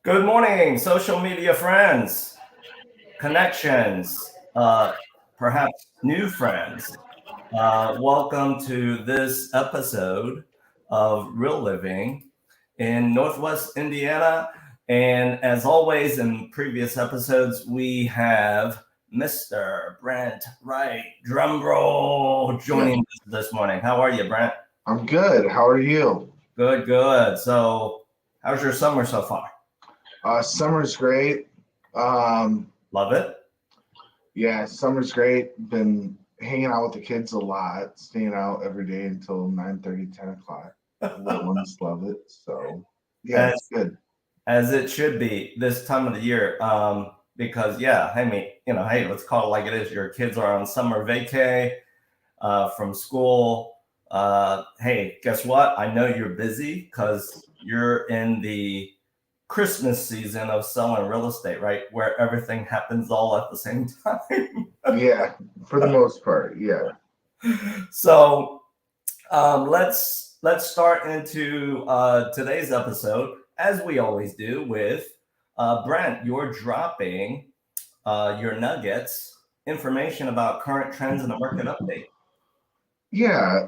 Good morning, social media friends, connections, perhaps new friends. Welcome to this episode of Real Living in Northwest Indiana. And as always, in previous episodes, we have Mr. Brent Wright, drum roll, Yeah, joining us this morning. How are you, Brent? I'm good. How are you? Good, good. So, how's your summer so far? Summer's great. Um, Love it. yeah, summer's great. Been hanging out with the kids a lot, staying out every day until 9:30, 10 o'clock. The little ones love it. So, yeah, And it's good. as it should be this time of the year. Because yeah, I mean, hey, let's call it like it is. Your kids are on summer vacay from school. Hey, guess what? I know you're busy because you're in the Christmas season of selling real estate, right? Where everything happens all at the same time. Yeah, for the most part. Yeah. So let's start into today's episode as we always do with Brent. You're dropping your nuggets, information about current trends in the market update. Yeah.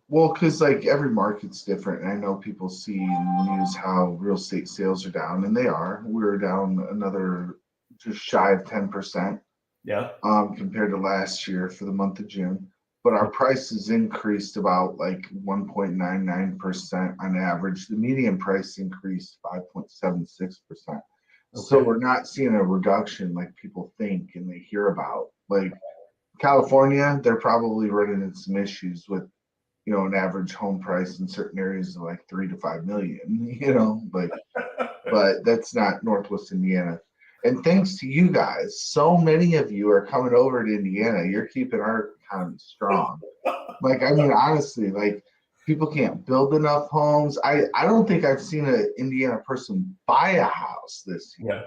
Well, because like every market's different, and I know people see in the news how real estate sales are down, and they are. We're down another just shy of 10%. Yeah. Compared to last year for the month of June. But our prices increased about like 1.99% on average. The median price increased 5.76%. So Okay. we're not seeing a reduction like people think and they hear about. Like California, they're probably running into some issues with, an average home price in certain areas of like 3 to 5 million, but that's not Northwest Indiana. And thanks to you guys, so many of you are coming over to Indiana. You're keeping our economy strong. Like, I mean, honestly, like people can't build enough homes. I don't think I've seen an Indiana person buy a house this year.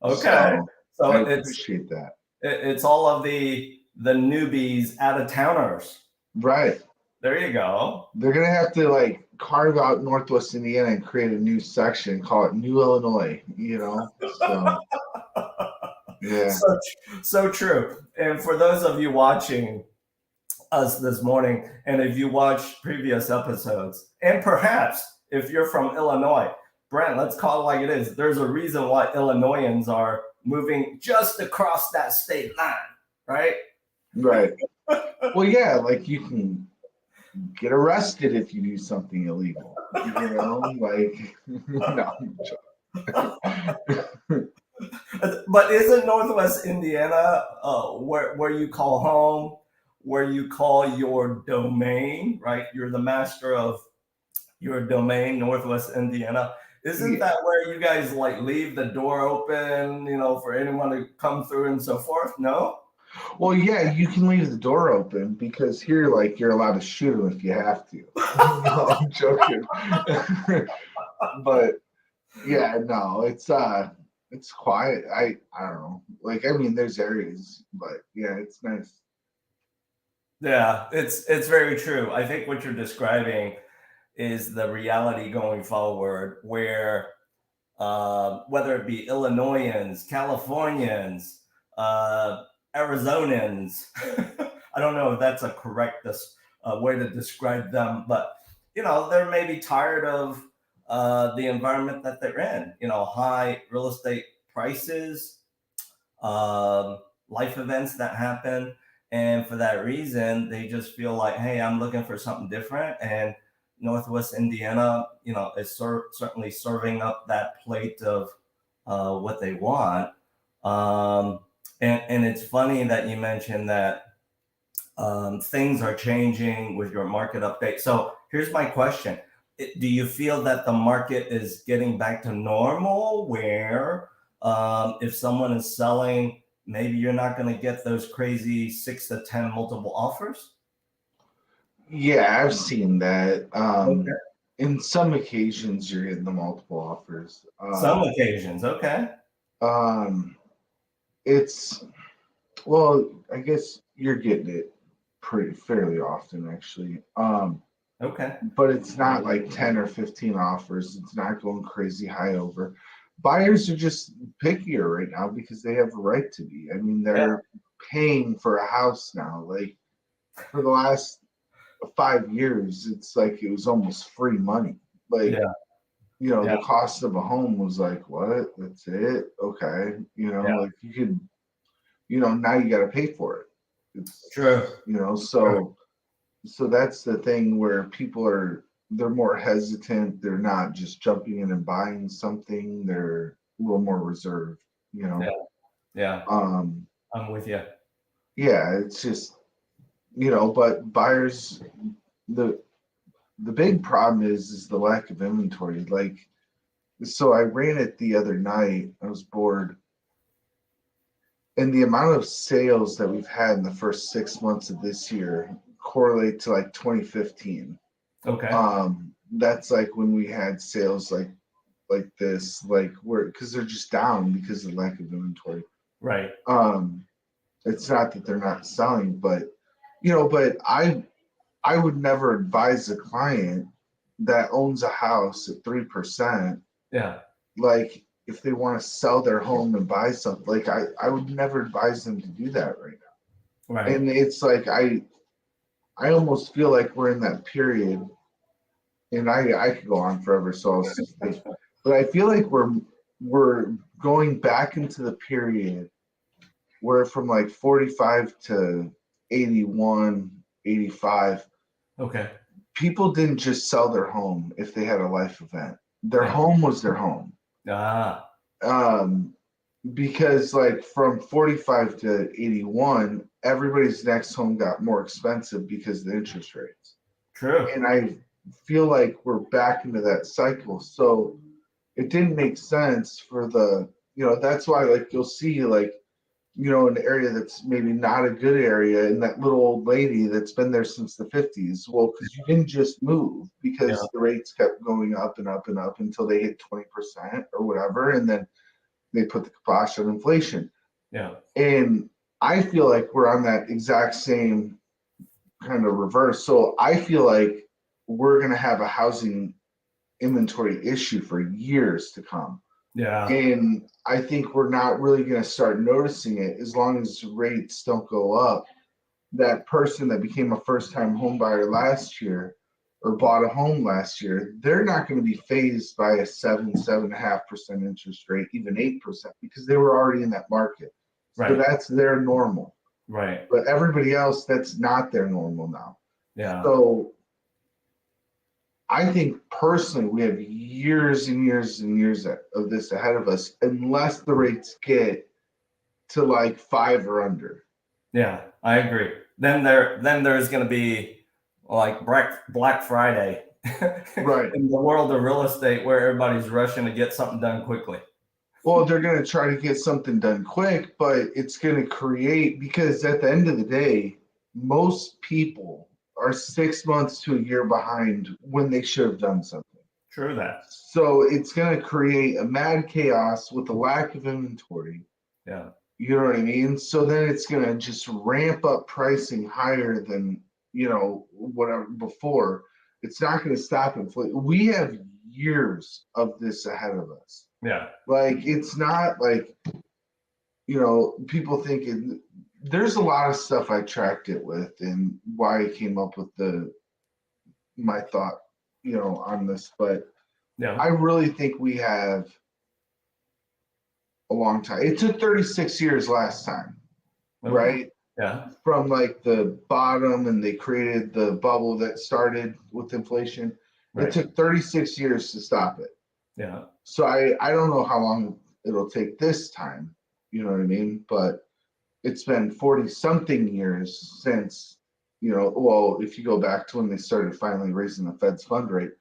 Yeah. Okay. So So I it's appreciate that. it's all of the newbies, out of towners. Right. There you go. They're gonna have to like carve out Northwest Indiana and create a new section, call it New Illinois. So yeah. So so true. And for those of you watching us this morning, and if you watch previous episodes, and perhaps if you're from Illinois, Brent, let's call it like it is. There's a reason why Illinoisans are moving just across that state line, right? Right. Well, yeah, like you can get arrested if you do something illegal. Like no. But isn't Northwest Indiana where you call home, where you call your domain, right? You're the master of your domain, Northwest Indiana. Isn't Yeah. that where you guys like leave the door open, for anyone to come through and so forth? No? Well, yeah, you can leave the door open because here, like, you're allowed to shoot them if you have to. No, I'm joking. But yeah, no, it's quiet. I don't know. Like, I mean, there's areas, but yeah, it's nice. Yeah, it's very true. I think what you're describing is the reality going forward, where whether it be Illinoisans, Californians, uh, Arizonans. I don't know if that's a correct way to describe them, but they're maybe tired of the environment that they're in. High real estate prices, life events that happen, and for that reason, they just feel like, hey, I'm looking for something different, and Northwest Indiana, is certainly serving up that plate of what they want. Um, and it's funny that you mentioned that things are changing with your market update. So here's my question. Do you feel that the market is getting back to normal where if someone is selling, maybe you're not going to get those crazy 6 to 10 multiple offers? Yeah, I've seen that. Okay. In some occasions, you're getting the multiple offers. Some occasions. Okay. Um, it's well, I guess you're getting it pretty fairly often, actually. Okay. But it's not like 10 or 15 offers. It's not going crazy high over. buyers are just pickier right now because they have a right to be. I mean, Yeah. they're paying for a house now. Like for the last 5 years, it's like it was almost free money. Like, Yeah. Yeah. the cost of a home was like, what? That's it? Okay. Yeah. Like you could, now you got to pay for it. True. True. So that's the thing where they're more hesitant. They're not just jumping in and buying something. They're a little more reserved, you Yeah. know. Yeah. Um, I'm with you. yeah, it's just, but buyers, the the big problem is the lack of inventory. Like, so I ran it the other night. I was bored, and the amount of sales that we've had in the first 6 months of this year correlate to like 2015. Okay. That's like when we had sales like this, like where because they're just down because of the lack of inventory. Right. Um, it's not that they're not selling, but but I would never advise a client that owns a house at 3%, Yeah. like if they want to sell their home and buy something, like I would never advise them to do that right now. Right. And it's like I almost feel like we're in that period, and I could go on forever, so I'll stay. But I feel like we're going back into the period where from like 45 to 81, 85, Okay. people didn't just sell their home if they had a life event. Their Yeah. home was their home. Ah. Um, because like from 45 to 81, everybody's next home got more expensive because of the interest rates. True. And I feel like we're back into that cycle. So it didn't make sense for that's why like you'll see like an area that's maybe not a good area, and that little old lady that's been there since the 50s. Well, because you didn't just move Yeah. because the rates kept going up and up and up until they hit 20% or whatever, and then they put the kibosh on inflation. Yeah. And I feel like we're on that exact same kind of reverse. So I feel like we're going to have a housing inventory issue for years to come. Yeah. And I think we're not really going to start noticing it as long as rates don't go up. That person that became a first time home buyer last year or bought a home last year, they're not going to be phased by a 7.5% interest rate, even 8%, because they were already in that market. So Right. that's their normal. Right. But everybody else, that's not their normal now. Yeah. So I think personally, we have years and years and years of this ahead of us, unless the rates get to like 5 or under. Yeah. I agree. There's going to be like Black Friday Right. in the world of real estate where everybody's rushing to get something done quickly. Well, they're going to try to get something done quick, but it's going to create, because at the end of the day, most people are 6 months to a year behind when they should have done something. True that. So it's going to create a mad chaos with a lack of inventory. Yeah. You know what I mean? So then it's going to just ramp up pricing higher than, whatever before. It's not going to stop inflation. We have years of this ahead of us. Yeah. Like, it's not like, people thinking there's a lot of stuff I tracked it with and why I came up with my thought, on this. But Yeah. I really think we have a long time. It took 36 years last time, Okay. right? Yeah. From like the bottom, and they created the bubble that started with inflation. It Right. took 36 years to stop it. Yeah. So I don't know how long it'll take this time, you know what I mean? But it's been 40 something years since, well, if you go back to when they started finally raising the Fed's fund rate,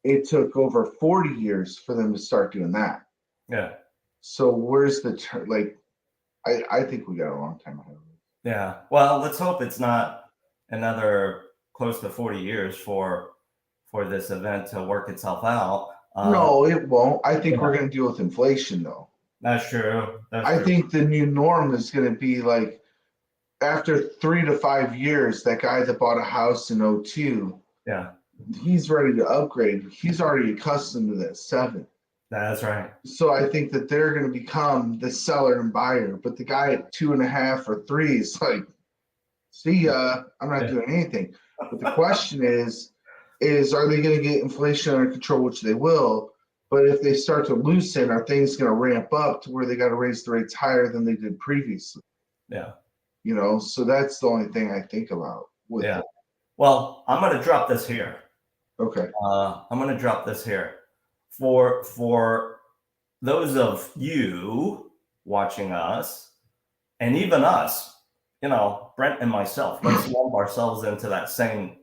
it took over 40 years for them to start doing that. Yeah. So where's the like? I think we got a long time ahead of us. Yeah. Well, let's hope it's not another close to 40 years for this event to work itself out. No, it won't. I think Yeah. we're going to deal with inflation, though. That's true. That's I true. think the new norm is going to be like after 3 to 5 years, that guy that bought a house in 02, Yeah. he's ready to upgrade. He's already accustomed to that 7. That's right. So I think that they're going to become the seller and buyer. But the guy at 2.5 or 3 is like, see ya, I'm not doing anything. But the question is are they going to get inflation under control, which they will? But if they start to loosen, are things going to ramp up to where they got to raise the rates higher than they did previously? Yeah. You know, so that's the only thing I think about with Yeah. it. Well, I'm going to drop this here. Okay. I'm going to drop this here for those of you watching us, and even us, you know, Brent and myself. Let's lump ourselves into that same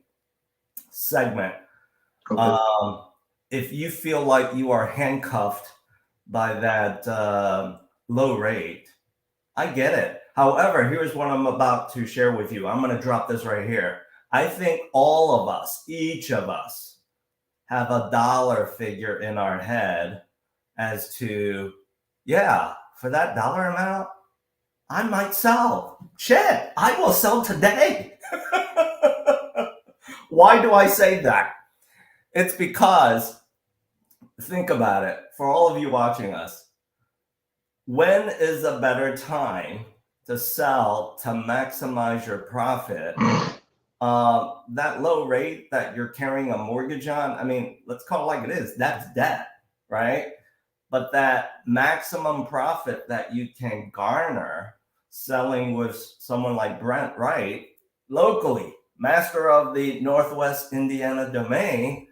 segment. Okay. If you feel like you are handcuffed by that low rate, I get it. However, here's what I'm about to share with you. I'm going to drop this right here. I think all of us, each of us, have a dollar figure in our head as to, yeah, for that dollar amount, I might sell. Shit, I will sell today. Why do I say that? It's because, think about it, for all of you watching us, when is a better time to sell to maximize your profit? That low rate that you're carrying a mortgage on, I mean, let's call it like it is, that's debt, right? But that maximum profit that you can garner selling with someone like Brent Wright, locally, master of the Northwest Indiana domain,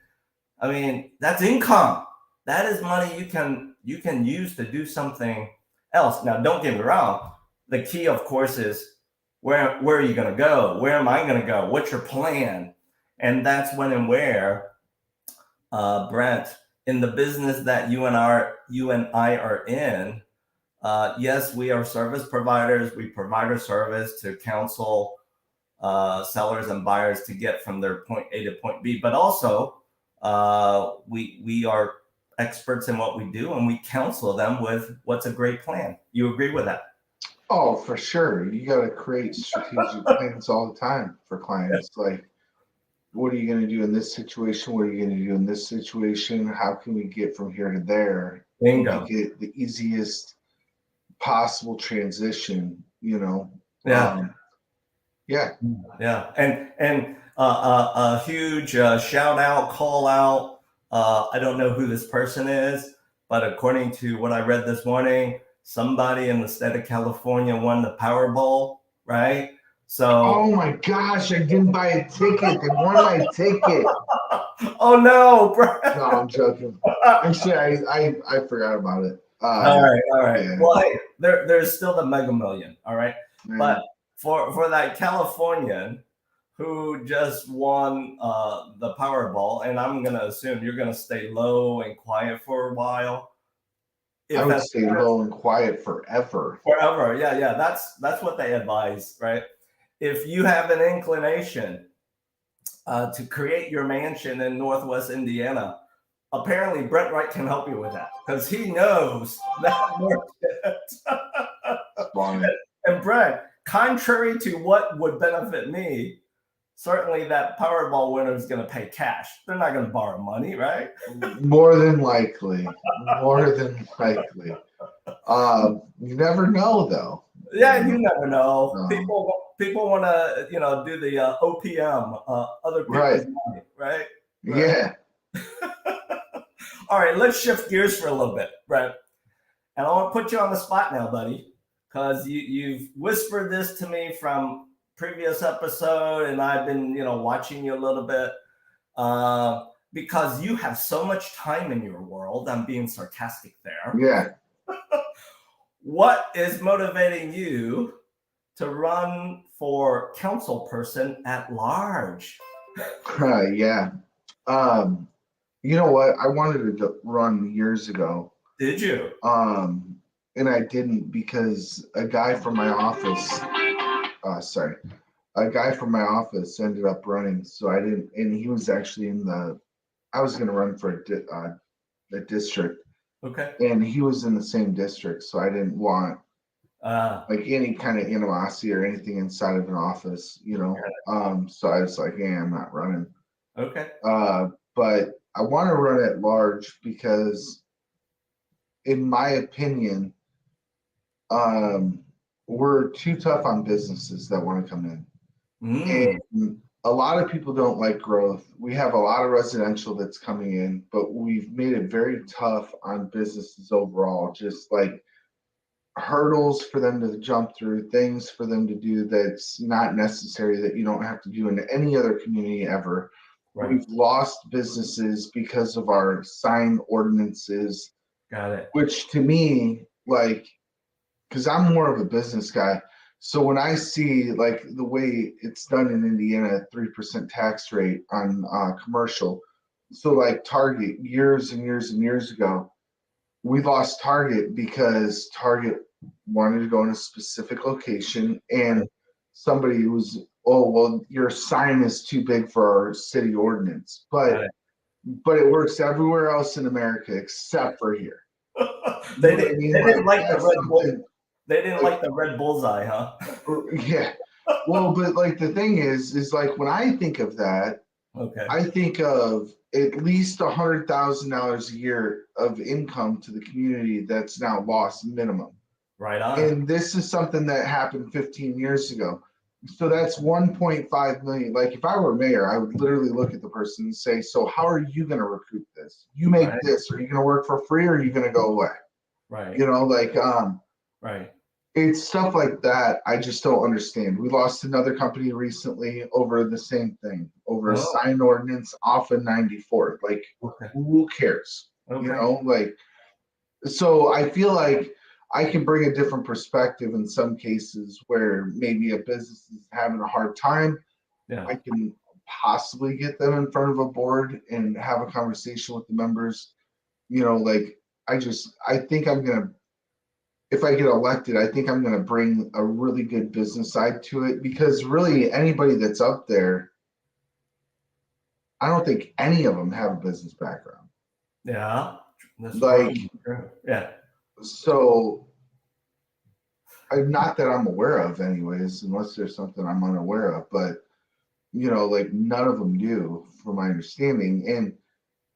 I mean, that's income. That is money you can use to do something else. Now, don't get me wrong. The key, of course, is where are you going to go? Where am I going to go? What's your plan? And that's when and where, Brent, in the business that you and I are in, yes, we are service providers. We provide a service to counsel sellers and buyers to get from their point A to point B, but also we are experts in what we do, and we counsel them with what's a great plan. You agree with that? Oh, for sure. You got to create strategic plans all the time for clients. Like, what are you going to do in this situation? What are you going to do in this situation? How can we get from here to there? Bingo. Make it the easiest possible transition, you know? Yeah. Yeah. Yeah. And a huge shout out, call out. I don't know who this person is, but according to what I read this morning, somebody in the state of California won the Powerball, right? So, Oh my gosh, I didn't buy a ticket. They won my ticket. oh no, bro. No, I'm joking. Actually, I forgot about it. All right. Yeah. Well, hey, there's still the Mega Million, all right? Yeah. But for that Californian who just won the Powerball, and I'm gonna assume you're gonna stay low and quiet for a while. I would stay low and quiet forever. Forever, yeah. That's what they advise, right? If you have an inclination to create your mansion in Northwest Indiana, apparently Brent Wright can help you with that because he knows that market. And Brent, contrary to what would benefit me, certainly that Powerball winner is going to pay cash. They're not going to borrow money, right? More than likely. More than likely. You never know, though. Yeah, you never know. People want to, do the OPM, other people's money, right? Yeah. All right, let's shift gears for a little bit, Brent. And I want to put you on the spot now, buddy, because you've whispered this to me from previous episode, and I've been, watching you a little bit because you have so much time in your world. I'm being sarcastic there. Yeah. What is motivating you to run for council person at large? Yeah. You know what? I wanted to run years ago. Did you? And I didn't because a guy from my office, a guy from my office ended up running. So I didn't, and he was actually I was going to run for a district. Okay. And he was in the same district. So I didn't want like any kind of animosity or anything inside of an office, so I was like, I'm not running. Okay. But I want to run at large because in my opinion, we're too tough on businesses that want to come in. Mm, And a lot of people don't like growth. We have a lot of residential that's coming in, but we've made it very tough on businesses overall. Just like hurdles for them to jump through, things for them to do that's not necessary that you don't have to do in any other community ever. right. We've lost businesses because of our sign ordinances, Got it. which to me, like, because I'm more of a business guy. So when I see like the way it's done in Indiana, 3% tax rate on commercial, so like Target years and years and years ago, we lost Target because Target wanted to go in a specific location and Right. somebody was, oh, well, your sign is too big for our city ordinance. Got But it works everywhere else in America except for here. it. You know what I mean? They didn't Like like the that's red bull. something They didn't like like the red bullseye, huh? yeah. Well, but like the thing is like when I think of that, Okay. I think of at least $100,000 a year of income to the community that's now lost minimum. Right on. And this is something that happened 15 years ago. So that's 1.5 million. Like if I were mayor, I would literally look at the person and say, so how are you going to recoup this? You make Right. this. Are you going to work for free or are you going to go away? Right. You know, like Right. it's stuff like that I just don't understand. We lost another company recently over the same thing, over a Oh, sign ordinance off of 94. Like, okay. who cares? You Okay. know, like, so I feel like I can bring a different perspective in some cases where maybe a business is having a hard time. Yeah. I can possibly get them in front of a board and have a conversation with the members. You know, like, I think I'm going to, if I get elected, I think I'm going to bring a really good business side to it because really anybody that's up there, I don't think any of them have a business background. Yeah. That's Like, probably true. Yeah. so not that I'm aware of, anyways, unless there's something I'm unaware of, but you know, like none of them do, from my understanding. And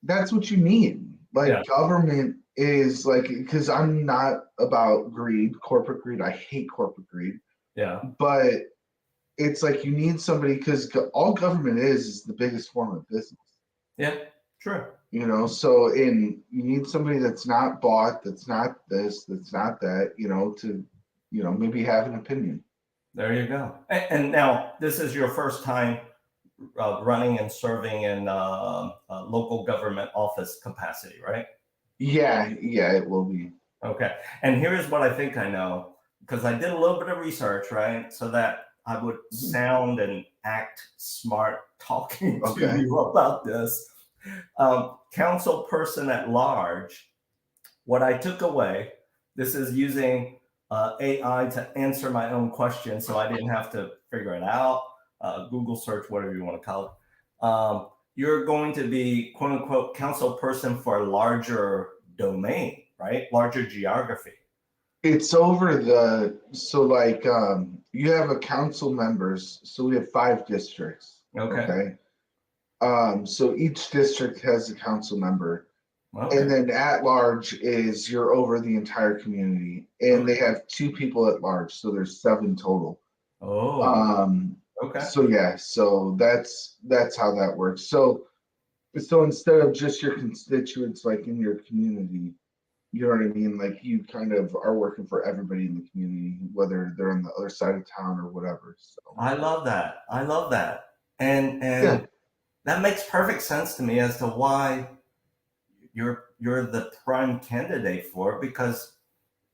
that's what you need. Yeah. Like, government is like, because I'm not about greed, corporate greed. I hate corporate greed, Yeah. but it's like you need somebody because all government is the biggest form of business, Yeah. True. you know. So in you need somebody that's not bought, that's not this, that's not that, you know, to maybe have an opinion. There you go. And now this is your first time running and serving in local government office capacity, right? Yeah, it will be. Okay. And here's what I think I know, because I did a little bit of research, right? So that I would sound and act smart talking to Okay. you about this. Council person at large, what I took away, this is using AI to answer my own question, so I didn't have to figure it out, Google search, whatever you want to call it. You're going to be, quote unquote, council person for a larger domain, right? Larger geography. It's over so like you have a council members, so we have 5 districts. Okay. Okay. So each district has a council member. And Okay. then at large is you're over the entire community. And Okay. they have 2 people at large, so there's 7 total. Oh, Um, okay. so yeah, so that's how that works. So instead of just your constituents like in your community, you know what I mean? Like you kind of are working for everybody in the community, whether they're on the other side of town or whatever. So I love that. I love that. And yeah, that makes perfect sense to me as to why you're the prime candidate for it, because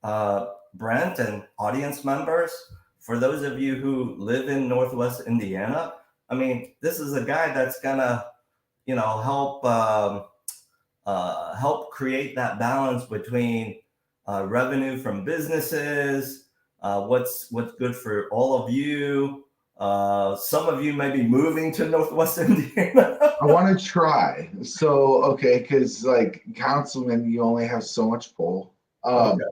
Brent and audience members, for those of you who live in Northwest Indiana, I mean, this is a guy that's gonna, help help create that balance between revenue from businesses, what's good for all of you. Some of you may be moving to Northwest Indiana. I want to try. So okay, because like councilman, you only have so much pull. Okay.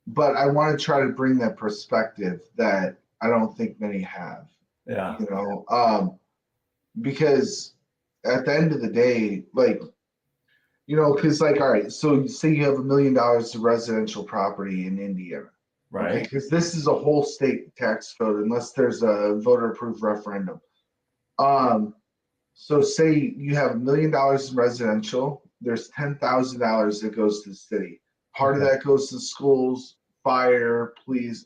But I want to try to bring that perspective that I don't think many have. Yeah. You know, because at the end of the day, like You know, because like, all right, so say you have $1 million of residential property in Indiana. Okay, Right. because this is a whole state tax code unless there's a voter approved referendum. Um, so say you have $1 million in residential, there's $10,000 that goes to the city. Part of Okay. that goes to schools, fire, police,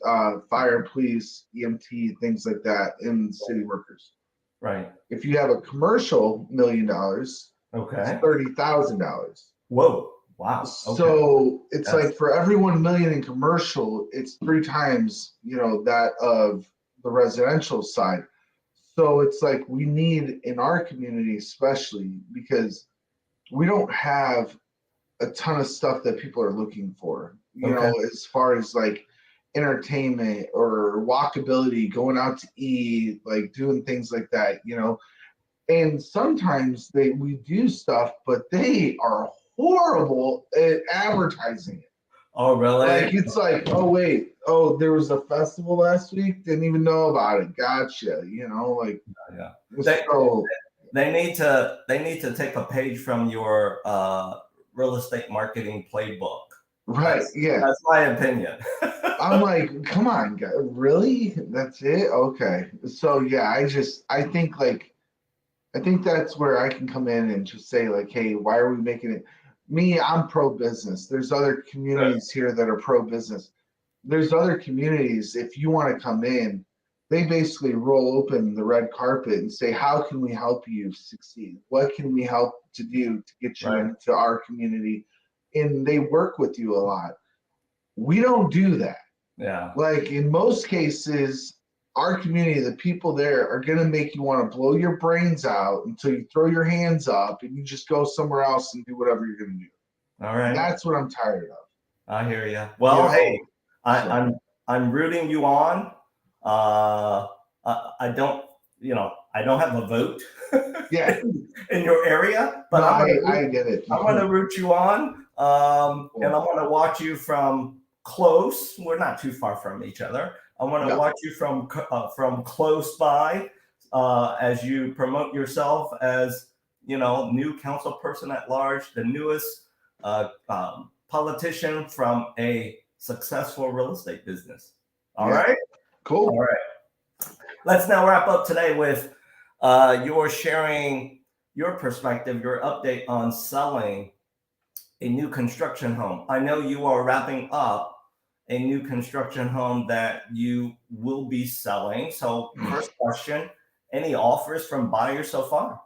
EMT, things like that, and city workers. Right. If you have a commercial $1 million, it's Okay. $30,000. Whoa. Wow. Okay. So it's That's like for every 1 million in commercial, it's 3 times, that of the residential side. So it's like we need in our community, especially because we don't have a ton of stuff that people are looking for, okay. as far as like entertainment or walkability, going out to eat, like doing things like that. And sometimes we do stuff, but they are horrible at advertising it. Oh, really? Like it's like, oh wait, oh there was a festival last week, didn't even know about it. Gotcha. Like Yeah. They so they need to take a page from your real estate marketing playbook. right, yeah. That's my opinion. I'm like, come on, guy, really? That's it? Okay. So yeah, I think that's where I can come in and just say like, hey, why are we making it? Me, I'm pro business. There's other Good. communities here that are pro business. There's other communities, if you want to come in, they basically roll open the red carpet and say, how can we help you succeed? What can we help to do to get you Right. into our community? And they work with you a lot. We don't do that. Yeah. Like in most cases, our community, the people there are going to make you want to blow your brains out until you throw your hands up and you just go somewhere else and do whatever you're going to do. All right. That's what I'm tired of. I hear you. You Well, hey, know, I, so I'm rooting you on. I don't, I don't have a vote yeah, in your area, but no, I get it. I'm gonna root you on, and I'm gonna watch you from close. We're not too far from each other. I want to No, watch you from close by as you promote yourself as new council person at large, the newest politician from a successful real estate business. All yeah, right. cool. All right. Let's now wrap up today with your sharing your perspective, your update on selling a new construction home. I know you are wrapping up a new construction home that you will be selling. So, first question, any offers from buyers so far?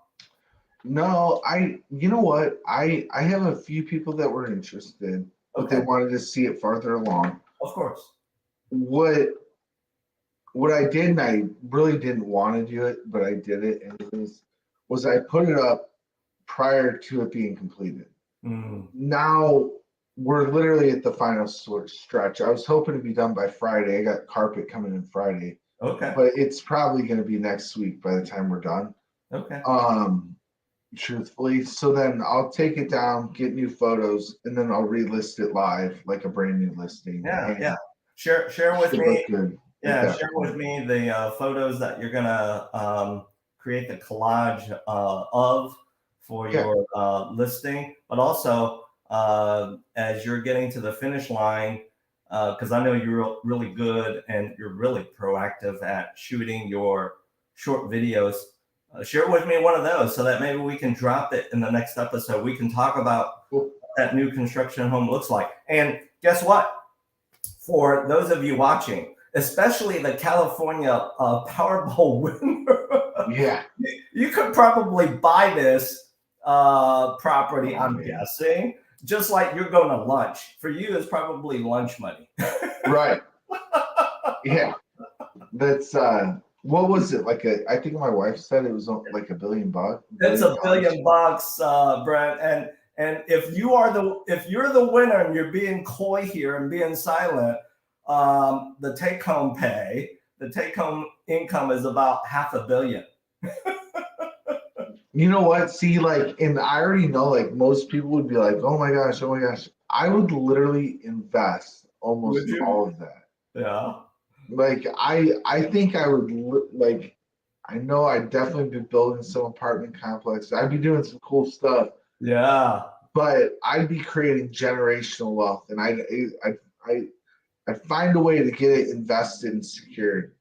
No, you know what? I have a few people that were interested, but they Okay, wanted to see it farther along. of course. What what I did, and I really didn't want to do it, but I did it anyways, was I put it up prior to it being completed. Mm, Now we're literally at the final stretch. I was hoping to be done by Friday. I got carpet coming in Friday, okay, but it's probably going to be next week by the time we're done. okay. Um, truthfully. So then I'll take it down, get new photos, and then I'll relist it live like a brand new listing. Yeah, yeah. And Share it with should look me. good at Yeah, that share with point. me the photos that you're gonna create the collage of for Yeah. your listing, but also as you're getting to the finish line, because I know you're really good and you're really proactive at shooting your short videos. Share with me one of those so that maybe we can drop it in the next episode. We can talk about Cool. what that new construction home looks like. And guess what? For those of you watching, especially the California Powerball winner, Yeah. you could probably buy this property, Oh, I'm man. guessing, just like you're going to lunch. For you, it's probably lunch money. Right. Yeah. That's what was it? I think my wife said it was like $1 billion. It's $1 a billion. billion bucks, Brent. And if you're the winner and you're being coy here and being silent, the take home income is about $500 million. You know what? See, and I already know, most people would be like, oh my gosh, oh my gosh. I would literally invest Would almost you? all of that. Yeah. I think I would, I know I'd definitely be building some apartment complex. I'd be doing some cool stuff. Yeah. but I'd be creating generational wealth, and I'd find a way to get it invested and secured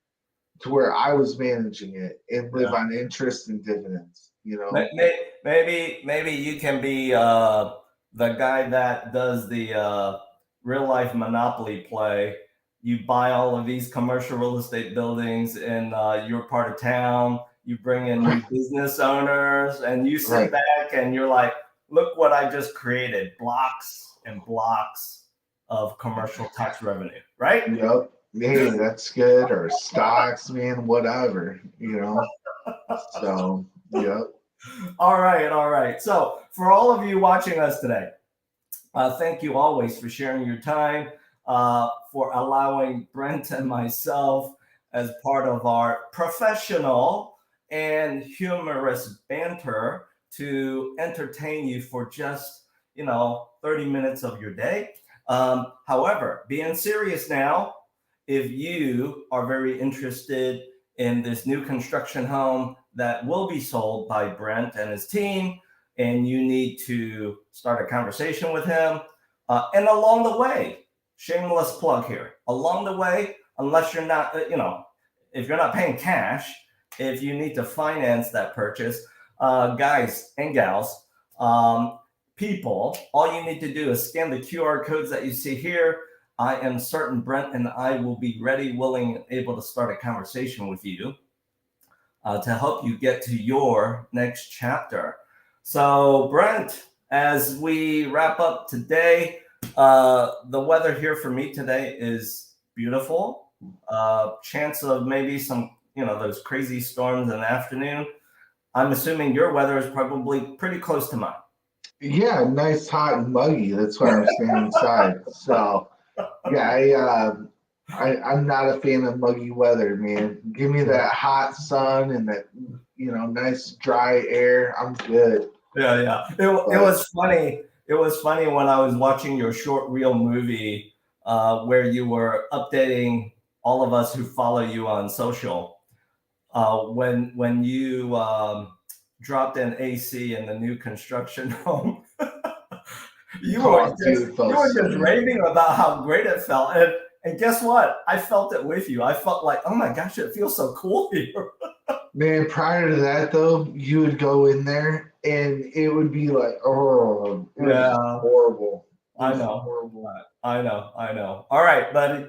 to where I was managing it and live Yeah. on interest and dividends. You know, Maybe you can be the guy that does the real life Monopoly play. You buy all of these commercial real estate buildings in your part of town. You bring in new business owners, and you sit right? back and you're like, "Look what I just created! Blocks and blocks of commercial tax revenue." Right? Yep. Hey, that's good. Or stocks, man, whatever. You know. So, yep. All right, all right. So for all of you watching us today, thank you always for sharing your time, for allowing Brent and myself as part of our professional and humorous banter to entertain you for just, 30 minutes of your day. However, being serious now, if you are very interested in this new construction home that will be sold by Brent and his team, and you need to start a conversation with him. And along the way, shameless plug here, along the way, unless you're not, if you're not paying cash, if you need to finance that purchase, guys and gals, people, all you need to do is scan the QR codes that you see here. I am certain Brent and I will be ready, willing, and able to start a conversation with you to help you get to your next chapter. So, Brent, as we wrap up today, the weather here for me today is beautiful. Chance of maybe some, those crazy storms in the afternoon. I'm assuming your weather is probably pretty close to mine. Yeah, nice, hot, and muggy. That's why I'm standing inside. So, yeah, I'm not a fan of muggy weather, man. Give me that hot sun and that, nice dry air. I'm good. Yeah. It was funny. It was funny when I was watching your short reel movie where you were updating all of us who follow you on social. When you dropped an AC in the new construction home, you were Oh, dude, it you felt were so just good. raving about how great it felt. And guess what? I felt it with you. I felt like, oh my gosh, it feels so cool here. Man, prior to that though, you would go in there and it would be like, oh, it was just Yeah, horrible. It I was know. horrible. I know. I know. All right, buddy.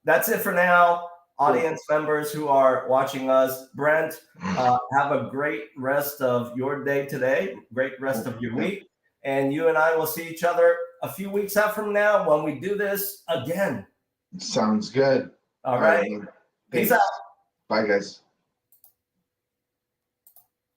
That's it for now. Cool. Audience members who are watching us, Brent, have a great rest of your day today, great rest of your Yep. week. And you and I will see each other a few weeks out from now when we do this again. Sounds good. All All right, right. man. Peace out. Thanks. Bye, guys.